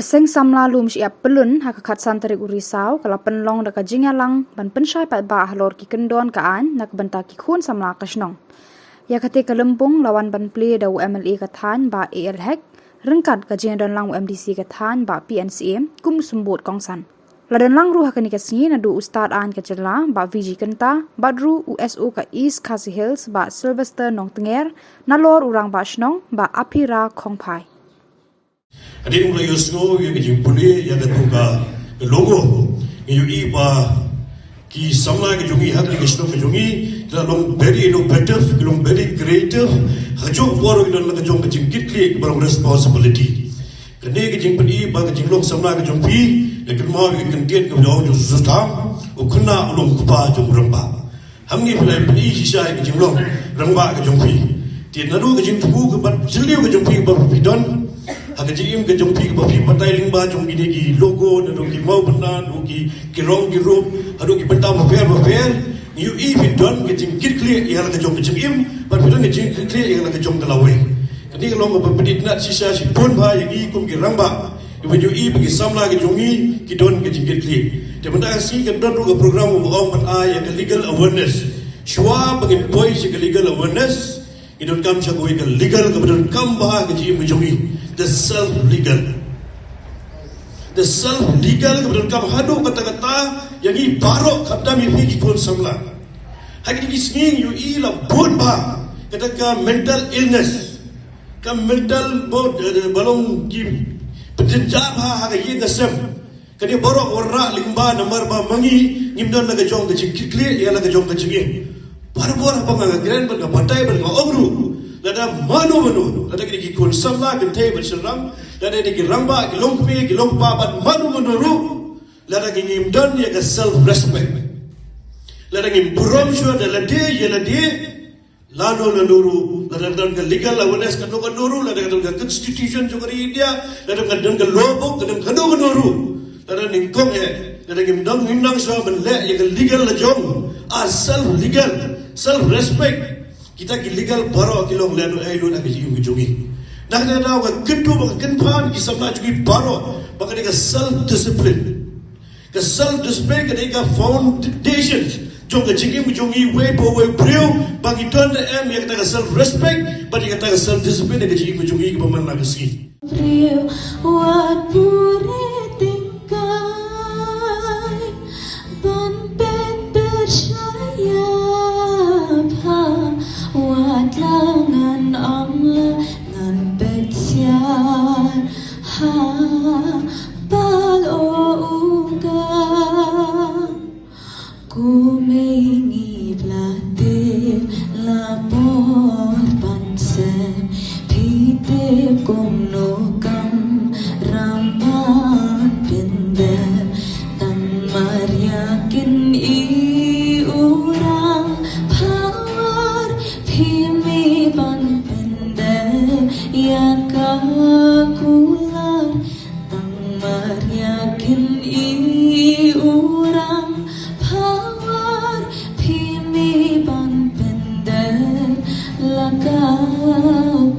Seng Samla Lumshyiap pelun hakakat santri urisau kala Pynlong daka Jinghikai ban pensyai pat ba Halor ki kendon kaan nak benta ki khun Samla ka Shillong. Ya kate ka lempung lawan ban play da UMLA ka than ba AL Hack rengkat ka Jinghikai lang UMDC ka than ba PNCM kum sumbut kongsan. Ladan lang ruha kani kasni nadu ustad an ka jela ba VG kenta badru USO ka East Khasi Hills ba Sylvester Nong Tenger nalor urang ba Shillong ba Apira Khongpai. Adik mulai yosno yang kejim pulih yang datungka logo yang iba ki Samla kejungi hak kejung kejungi dalam very innovative, dalam very creative, hajung baru dalam kejung kejim kitli barang responsibility. Kene kejim pedi ba kejim long Samla kejung pi lekin mau kentian kejauh jauh susah, ukena ulung kupa jauh ramba. Hamni pelai pedi sisa kejim long ramba kejung pi. Tiada naru kejim tubuh kebat jeliu kejung pi baru pidon. Hakajiim ke jompi ke bafi patai lingba jompi ni ki logo dan ki mau benar ki rong ki rup hadu ki benda mafer you even don ke jim kit clear yang ke jom ke jim but bidon ke jim clear yang ke jom dalawe kini kalau ngapa pedit nak sisa si pun ba yang kum ki ramba you bagi Samla ke jongi ki don ke jim kit clear de benda si ke don ke program ong pat ai yang legal awareness shwa bagi boy si legal awareness idon kam chagoi ke legal ke bidon kam ba ke jim jongi the self legal kemudian kam hadu kata-kata yang i barok kata mi fi kon Samla hagi di sing you ila bon ba kata ka mental illness ka mental balong kim penjab ha hagi ye gasam kani barok warra limba nomor ba mangi nimdan laga jong ke clear ya laga jong ke cingin bor apa nga grand ba batai ba ogru lada manu lada kini kun Samla kente berserang lada kini ramba kilongpe kilongpa bat manu ru lada kini imdan ya ke self respect lada kini buram shua lada ya lada lano nuru lada dan ke legal awareness kanu nuru lada dan ke constitution juga di India lada dan ke lobok dan kanu nuru lada ningkong ya lada kini imdan nindang shua menle ya ke legal lajong self respect kita legal baro kilong leno lu nak jiu jungi nak ada wa kedu ba kenpan ki Samla jungi baro baka ka self discipline ka foundations jong ka jingi jungi way brio bagi don em yang ka self respect bagi ka self discipline ka jingi jungi ka man na kasi what langan amla ngan betsian ha bal uga ku mengi platir lapor pansem pite komno kam ramban pinder tan mariakin i urang Himi ban pender yang kakular tang mariakin i urang pawar himi ban pender lang kakular